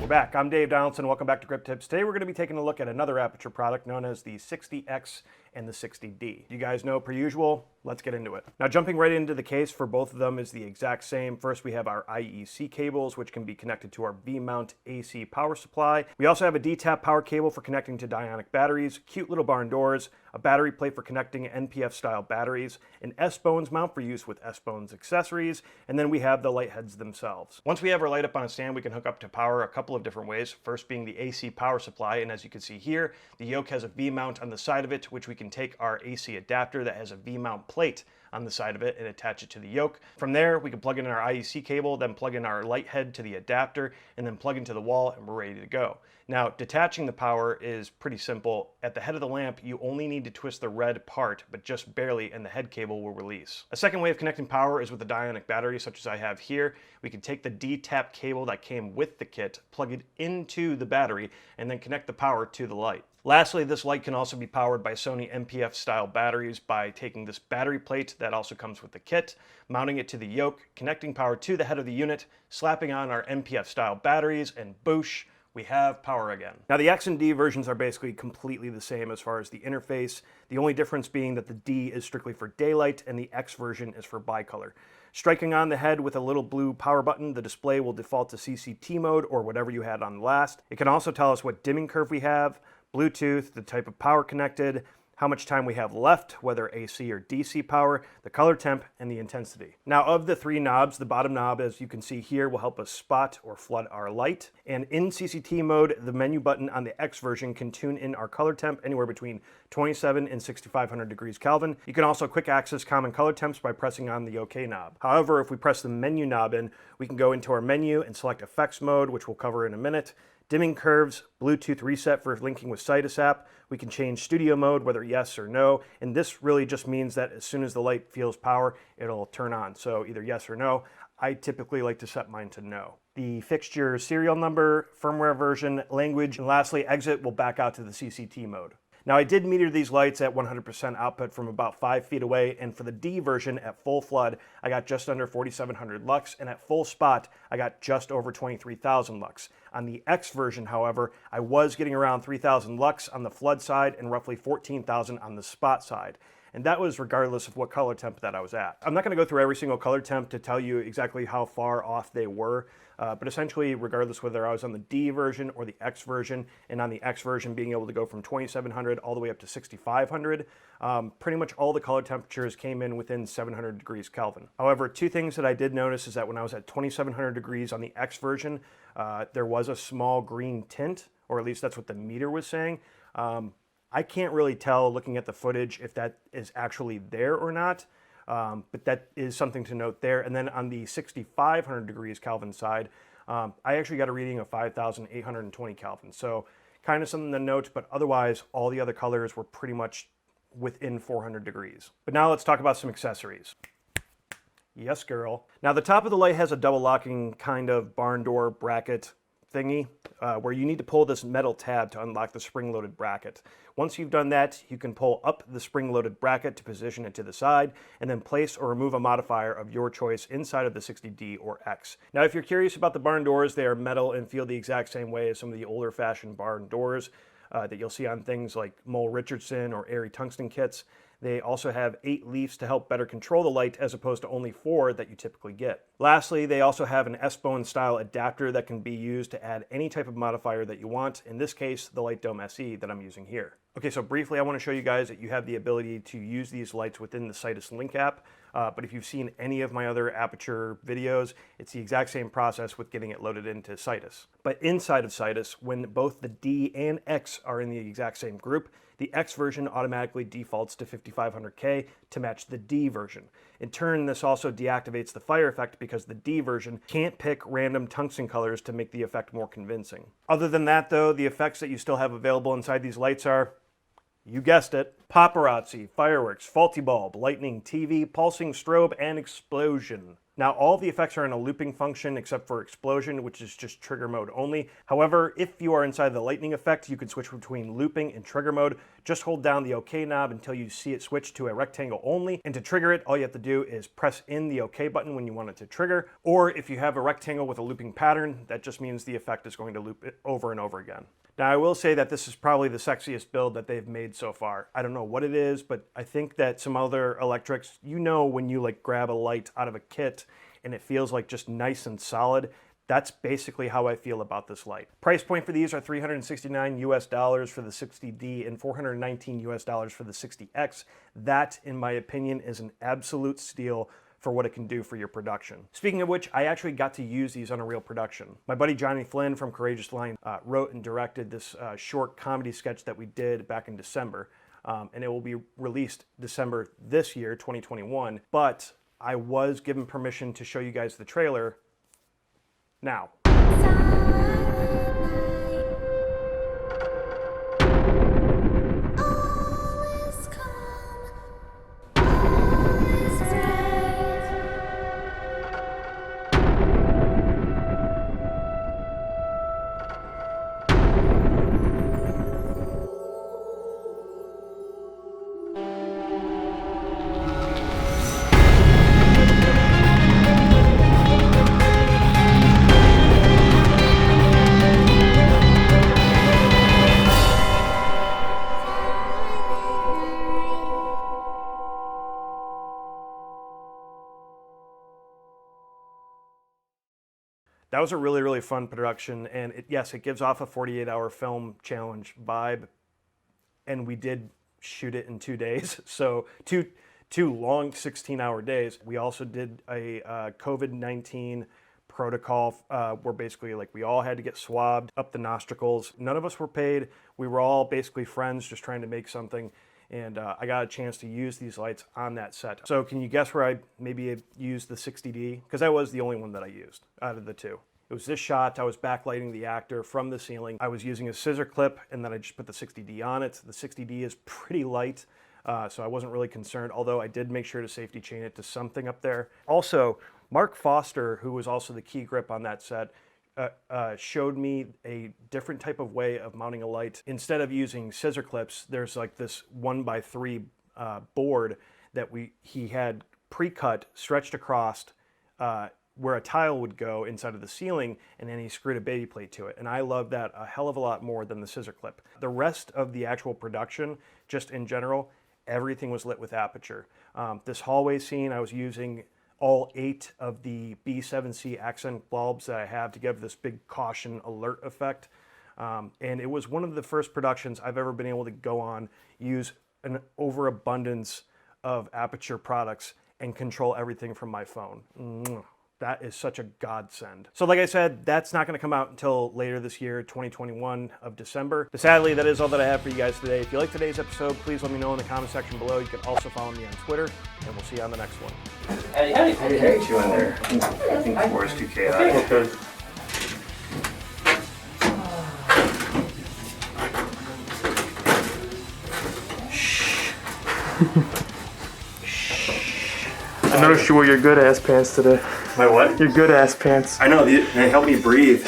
We're back. I'm Dave Donaldson. Welcome back to Grip Tips. Today we're going to be taking a look at another Aputure product known as the 60X and the 60D. You guys know, per usual, let's get into it. Now, jumping right into the case for both of them is the exact same. First, we have our IEC cables, which can be connected to our V-mount AC power supply. We also have a D-tap power cable for connecting to Dionic batteries, cute little barn doors, a battery plate for connecting NPF-style batteries, an S-Bones mount for use with S-Bones accessories, and then we have the light heads themselves. Once we have our light up on a stand, we can hook up to power a couple of different ways. First being the AC power supply, and as you can see here, the yoke has a V-mount on the side of it, which we can take our AC adapter that has a V-mount plate on the side of it and attach it to the yoke. From there, we can plug in our IEC cable, then plug in our light head to the adapter, and then plug into the wall, and we're ready to go. Now, detaching the power is pretty simple. At the head of the lamp, you only need to twist the red part, but just barely, and the head cable will release. A second way of connecting power is with a Dionic battery, such as I have here. We can take the D-tap cable that came with the kit, plug it into the battery, and then connect the power to the light. Lastly, this light can also be powered by Sony MPF style batteries by taking this battery plate that also comes with the kit, mounting it to the yoke, connecting power to the head of the unit, slapping on our MPF style batteries, and boosh, we have power again. Now, the X and D versions are basically completely the same as far as the interface, the only difference being that the D is strictly for daylight and the X version is for bicolor. Striking on the head with a little blue power button, the display will default to CCT mode or whatever you had on last. It can also tell us what dimming curve we have, Bluetooth, the type of power connected, how much time we have left, whether AC or DC power, the color temp, and the intensity. Now, of the three knobs, the bottom knob, as you can see here, will help us spot or flood our light. And in CCT mode, the menu button on the X version can tune in our color temp anywhere between 27 and 6500 degrees Kelvin. You can also quick access common color temps by pressing on the OK knob. However, if we press the menu knob in, we can go into our menu and select effects mode, which we'll cover in a minute. Dimming curves, Bluetooth reset for linking with Citus app. We can change studio mode, whether yes or no. And this really just means that as soon as the light feels power, it'll turn on. So either yes or no. I typically like to set mine to no. The fixture serial number, firmware version, language, and lastly, exit will back out to the CCT mode. Now, I did meter these lights at 100% output from about 5 feet away, and for the D version at full flood, I got just under 4,700 lux, and at full spot, I got just over 23,000 lux. On the X version, however, I was getting around 3,000 lux on the flood side and roughly 14,000 on the spot side. And that was regardless of what color temp that I was at. I'm not going to go through every single color temp to tell you exactly how far off they were, but essentially regardless whether I was on the D version or the X version, and on the X version being able to go from 2700 all the way up to 6500, pretty much all the color temperatures came in within 700 degrees Kelvin. However, two things that I did notice is that when I was at 2700 degrees on the X version, there was a small green tint, or at least that's what the meter was saying. I can't really tell looking at the footage if that is actually there or not, but that is something to note there. And then on the 6,500 degrees Kelvin side, I actually got a reading of 5,820 Kelvin. So kind of something to note, but otherwise all the other colors were pretty much within 400 degrees. But now let's talk about some accessories. Yes, girl. Now the top of the light has a double locking kind of barn door bracket thingy where you need to pull this metal tab to unlock the spring-loaded bracket. Once you've done that, you can pull up the spring-loaded bracket to position it to the side, and then place or remove a modifier of your choice inside of the 60D or X. Now, if you're curious about the barn doors, they are metal and feel the exact same way as some of the older-fashioned barn doors that you'll see on things like Mole Richardson or Airy Tungsten kits. They also have 8 leaves to help better control the light as opposed to only 4 that you typically get. Lastly, they also have an S-Bone style adapter that can be used to add any type of modifier that you want. In this case, the Light Dome SE that I'm using here. Okay, so briefly I want to show you guys that you have the ability to use these lights within the Citus Link app. But if you've seen any of my other Aputure videos, it's the exact same process with getting it loaded into Citus. But inside of Citus, when both the D and X are in the exact same group, the X version automatically defaults to 5500K to match the D version. In turn, this also deactivates the fire effect because the D version can't pick random tungsten colors to make the effect more convincing. Other than that though, the effects that you still have available inside these lights are, you guessed it, paparazzi, fireworks, faulty bulb, lightning, TV, pulsing strobe, and explosion. Now, all of the effects are in a looping function except for explosion, which is just trigger mode only. However, if you are inside the lightning effect, you can switch between looping and trigger mode Just hold down the OK knob until you see it switch to a rectangle only. And to trigger it, all you have to do is press in the OK button when you want it to trigger. Or if you have a rectangle with a looping pattern, that just means the effect is going to loop it over and over again. Now, I will say that this is probably the sexiest build that they've made so far. I don't know what it is, but I think that some other electrics, you know, when you like grab a light out of a kit and it feels like just nice and solid, that's basically how I feel about this light. Price point for these are $369 US for the 60D and $419 US for the 60X. That, in my opinion, is an absolute steal for what it can do for your production. Speaking of which, I actually got to use these on a real production. My buddy Johnny Flynn from Courageous Line wrote and directed this short comedy sketch that we did back in December, and it will be released December this year, 2021, but I was given permission to show you guys the trailer now. That was a really, really fun production, and yes, it gives off a 48-hour film challenge vibe, and we did shoot it in 2 days, so two long 16-hour days. We also did a COVID-19 protocol where basically like we all had to get swabbed up the nostrils. None of us were paid. We were all basically friends just trying to make something, and I got a chance to use these lights on that set. So can you guess where I maybe used the 60D? Because that was the only one that I used out of the two. It was this shot. I was backlighting the actor from the ceiling. I was using a scissor clip, and then I just put the 60D on it. The 60D is pretty light, so I wasn't really concerned, although I did make sure to safety chain it to something up there. Also, Mark Foster, who was also the key grip on that set, showed me a different type of way of mounting a light. Instead of using scissor clips, there's like this 1x3 board that he had pre-cut, stretched across where a tile would go inside of the ceiling, and then he screwed a baby plate to it. And I love that a hell of a lot more than the scissor clip. The rest of the actual production, just in general, everything was lit with Aputure. This hallway scene, I was using all 8 of the B7C accent bulbs that I have to give this big caution alert effect. And it was one of the first productions I've ever been able to go on, use an overabundance of Aputure products and control everything from my phone. That is such a godsend. So like I said, that's not going to come out until later this year, 2021 of December. But sadly, that is all that I have for you guys today. If you like today's episode, please let me know in the comment section below. You can also follow me on Twitter, and we'll see you on the next one. Hey, you in there? I think 4 is 2K. Okay. I noticed you wore your good ass pants today. My what? Your good ass pants. I know, they help me breathe.